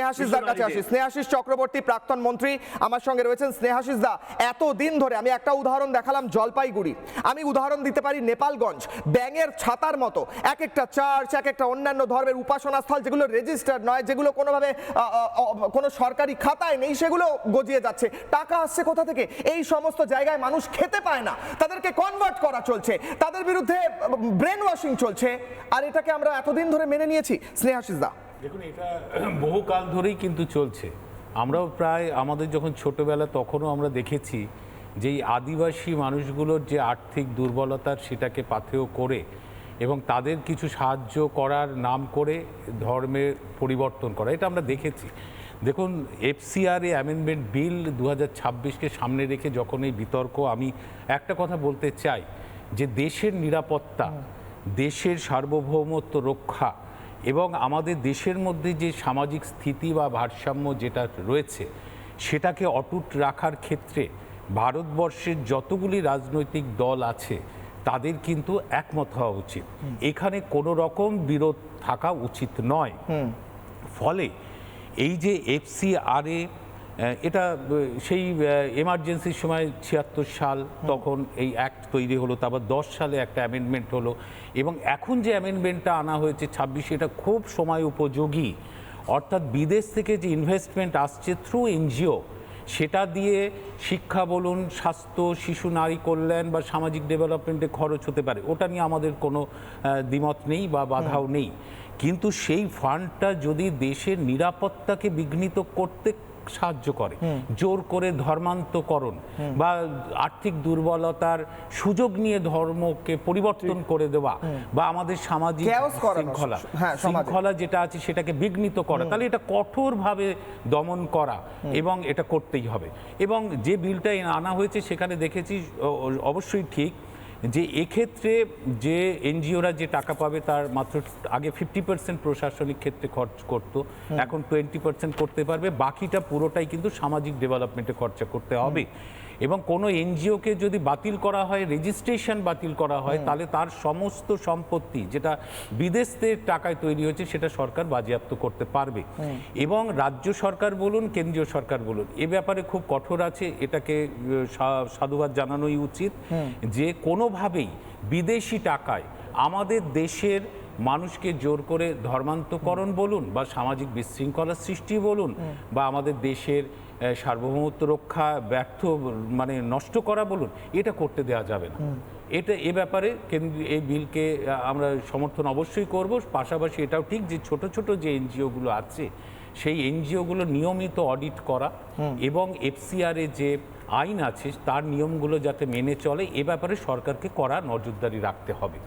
স্নেহাশিসদার কাছে আসি। স্নেহাশিস চক্রবর্তী প্রাক্তন মন্ত্রী আমার সঙ্গে রয়েছেন। স্নেহাশিস দা, এতদিন ধরে আমি একটা উদাহরণ দেখালাম জলপাইগুড়ি, আমি উদাহরণ দিতে পারি নেপালগঞ্জ, ব্যাঙের ছাতার মতো এক একটা চার্চ, এক একটা অন্যান্য ধর্মের উপাসনা স্থল যেগুলো রেজিস্টার্ড নয়, যেগুলো কোনোভাবে কোনো সরকারি খাতায় নেই, সেগুলো গজিয়ে যাচ্ছে। টাকা আসছে কোথা থেকে? এই সমস্ত জায়গায় মানুষ খেতে পায় না, তাদেরকে কনভার্ট করা চলছে, তাদের বিরুদ্ধে ব্রেন ওয়াশিং চলছে, আর এটাকে আমরা এতদিন ধরে মেনে নিয়েছি। স্নেহাশিস দা, দেখুন, এটা বহুকাল ধরেই কিন্তু চলছে। আমরাও প্রায় আমাদের যখন ছোটবেলা তখনও আমরা দেখেছি যে এই আদিবাসী মানুষগুলোর যে আর্থিক দুর্বলতার সেটাকে পাথেয় করে এবং তাদের কিছু সাহায্য করার নাম করে ধর্মের পরিবর্তন করা, এটা আমরা দেখেছি। দেখুন, এফসিআরএ অ্যামেন্ডমেন্ট বিল 2026কে সামনে রেখে যখন এই বিতর্ক, আমি একটা কথা বলতে চাই যে দেশের নিরাপত্তা, দেশের সার্বভৌমত্ব রক্ষা এবং আমাদের দেশের মধ্যে যে সামাজিক স্থিতি বা ভারসাম্য যেটা রয়েছে সেটাকে অটুট রাখার ক্ষেত্রে ভারতবর্ষের যতগুলি রাজনৈতিক দল আছে তাদের কিন্তু একমত হওয়া উচিত। এখানে কোনো রকম বিরোধ থাকা উচিত নয়। ফলে এই যে এফসিআরএ, এটা সেই এমার্জেন্সির সময় 76 সাল তখন এই অ্যাক্ট তৈরি হলো, তারপর 10 সালে একটা অ্যামেন্ডমেন্ট হলো এবং এখন যে অ্যামেন্ডমেন্টটা আনা হয়েছে 26, এটা খুব সময় উপযোগী। অর্থাৎ বিদেশ থেকে যে ইনভেস্টমেন্ট আসছে থ্রু এনজিও, সেটা দিয়ে শিক্ষা বলুন, স্বাস্থ্য, শিশু নারী কল্যাণ বা সামাজিক ডেভেলপমেন্টে খরচ হতে পারে, ওটা নিয়ে আমাদের কোনো দ্বিমত নেই বা বাধাও নেই। কিন্তু সেই ফান্ডটা যদি দেশের নিরাপত্তাকে বিঘ্নিত করতে সাহায্য করে, জোর করে ধর্মান্তকরণ বা আর্থিক দুর্বলতার সুযোগ নিয়ে ধর্মকে পরিবর্তন করে দেওয়া বা আমাদের সামাজিক শৃঙ্খলা যেটা আছে সেটাকে বিঘ্নিত করা, তাহলে এটা কঠোরভাবে দমন করা এবং এটা করতেই হবে। এবং যে বিলটা আনা হয়েছে সেখানে দেখেছি অবশ্যই ঠিক যে এক্ষেত্রে যে এনজিওরা যে টাকা পাবে তার মাত্র আগে 50% প্রশাসনিক ক্ষেত্রে খরচ করত, এখন 20% করতে পারবে, বাকিটা পুরোটাই কিন্তু সামাজিক ডেভেলপমেন্টে খরচা করতে হবে। এবং কোনো এনজিওকে যদি বাতিল করা হয়, রেজিস্ট্রেশন বাতিল করা হয়, তাহলে তার সমস্ত সম্পত্তি যেটা বিদেশ থেকে টাকায় তৈরি হয়েছে সেটা সরকার বাজেয়াপ্ত করতে পারবে। এবং রাজ্য সরকার বলুন, কেন্দ্রীয় সরকার বলুন, এ ব্যাপারে খুব কঠোর আছে, এটাকে সাধুবাদ জানানোই উচিত যে কোনোভাবেই বিদেশি টাকায় আমাদের দেশের মানুষকে জোর করে ধর্মান্তকরণ বলুন বা সামাজিক বিশৃঙ্খলার সৃষ্টি বলুন বা আমাদের দেশের সার্বভৌমত্ব রক্ষা মানে নষ্ট করা বলুন, এটা করতে দেওয়া যাবে না। এ ব্যাপারে এই বিলকে আমরা সমর্থন অবশ্যই করব। পাশাপাশি এটাও ঠিক যে ছোট ছোট যে এনজিওগুলো আছে সেই এনজিওগুলো নিয়মিত অডিট করা এবং এফসিআরএ যে আইন আছে তার নিয়মগুলো যাতে মেনে চলে, এ ব্যাপারে সরকারকে কড়া নজরদারি রাখতে হবে।